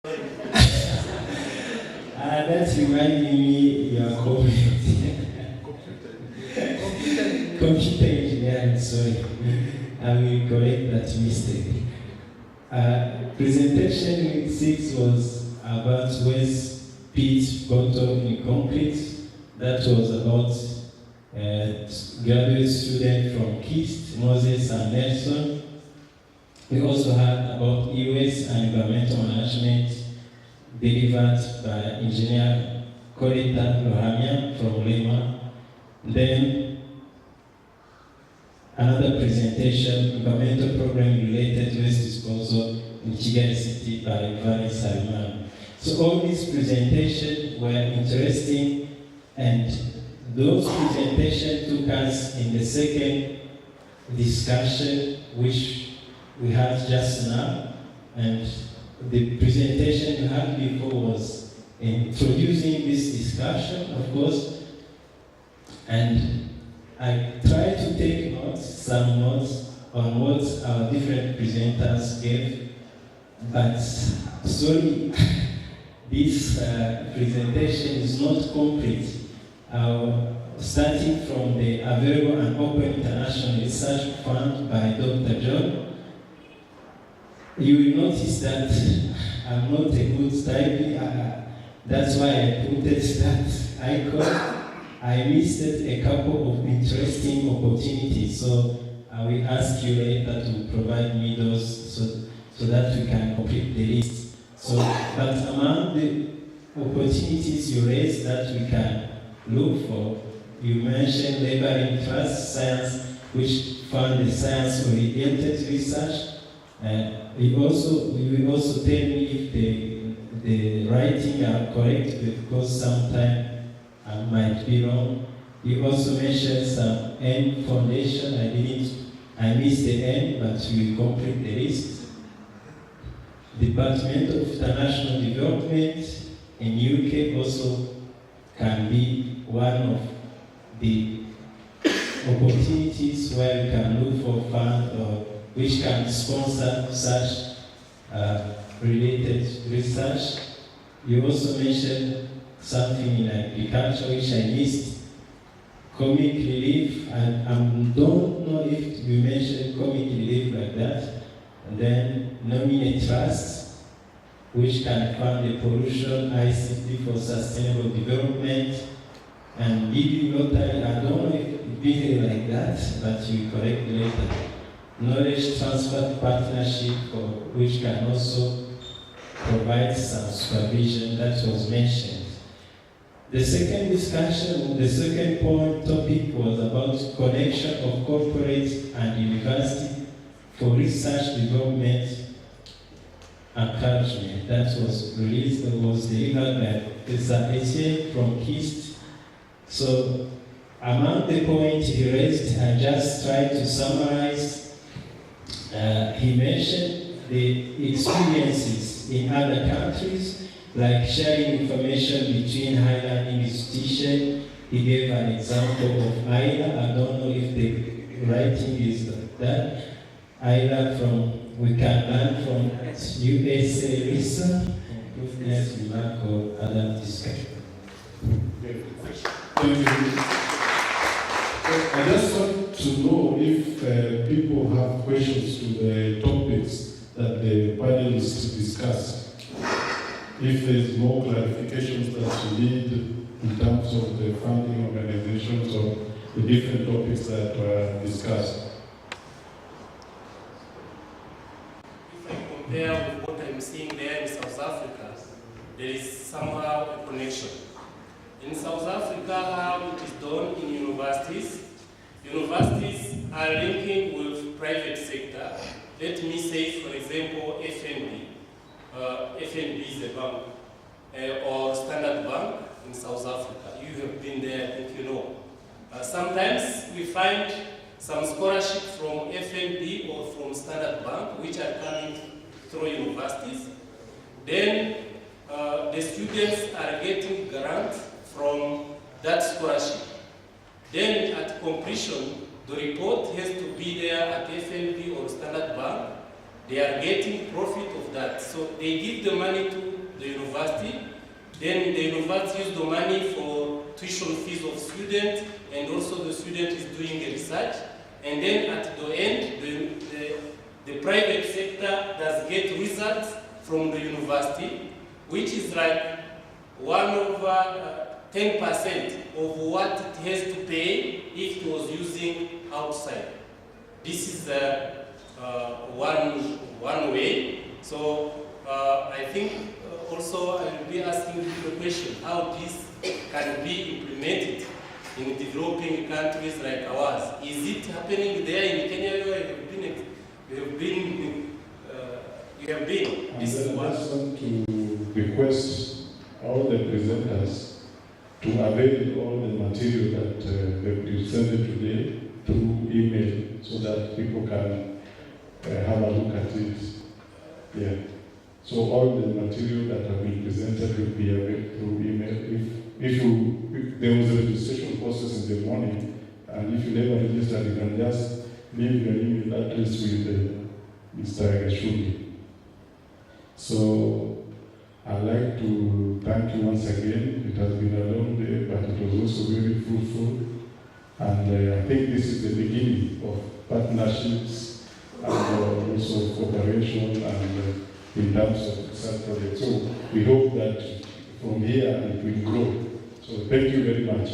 That's reminding me your comment. Computer engineering, sorry. I will correct that mistake. Presentation week 6 was about waste, peat, bottle in concrete. That was about graduate students from KIST, Moses and Nelson. We also had about e-waste and environmental management delivered by engineer Korita Lohamia from Lima. Then another presentation, environmental program related to waste disposal in Kigali City by Vani Salman. So all these presentations were interesting, and those presentations took us in the second discussion, which we had just now, and the presentation you had before was introducing this discussion, of course, and I tried to take some notes on what our different presenters gave, but sorry, this presentation is not complete. Starting from the Available and Open International Research Fund by Dr. John, you will notice that I'm not a good typer. That's why I put that icon. I missed a couple of interesting opportunities, so I will ask you later to provide me those so that we can complete the list. So, but among the opportunities you raised that we can look for, you mentioned laboring trust science, which fund the science-oriented research. You will also tell me if the writing are correct, because sometimes I might be wrong. You also mentioned some N Foundation. I missed the N, but we will complete the list. Department of International Development in UK also can be one of the opportunities where we can look for funds or which can sponsor such related research. You also mentioned something in agriculture which I missed. Comic relief, and I don't know if you mentioned comic relief like that. And then nominate trusts, which can fund the pollution ICT for sustainable development. And giving lottery, I don't know if it be like that, but you correct later. Knowledge transfer partnership, which can also provide some supervision, that was mentioned. The second discussion, the second point topic was about connection of corporate and university for research development encouragement. That was delivered by Professor Etienne from KIST. So among the points he raised, I just tried to summarize. He mentioned the experiences in other countries, like sharing information between higher learning institutions. He gave an example of ILA. I don't know if the writing is that. ILA we can learn from USA research, improvements, remark, or other discussion. Thank you. I just want to know if people have questions to the topics that the panelists discussed. If there's more clarifications that you need in terms of the funding organizations or the different topics that were discussed. If I compare with what I'm seeing there in South Africa, there is somehow a connection. In South Africa, how it is done in universities are linking with private sector. Let me say, for example, FNB. FNB is a bank, or Standard Bank in South Africa. You have been there, I think you know. Sometimes we find some scholarship from FNB or from Standard Bank, which are coming through universities. Then the students are getting grants from that scholarship. Then at completion, the report has to be there at FNB or Standard Bank they are getting profit of that. So they give the money to the university, then the university use the money for tuition fees of students, and also the student is doing a research, and then at the end, the private sector does get results from the university, which is like 10% of what it has to pay if it was using outside. This is one way. So I think also I will be asking you the question, how this can be implemented in developing countries like ours. Is it happening there in Kenya where you have been? This is I one. just want to request all the presenters to avail all the material that they presented today through email so that people can have a look at it. Yeah. So all the material that have been presented will be available through email. If there was a registration process in the morning, and if you never registered, you can just leave your email address with Mr. Gashuli. So I'd like to thank you once again. It has been a long day, but it was also very fruitful. And I think this is the beginning of partnerships and also cooperation and in terms of such projects. So we hope that from here it will grow. So thank you very much.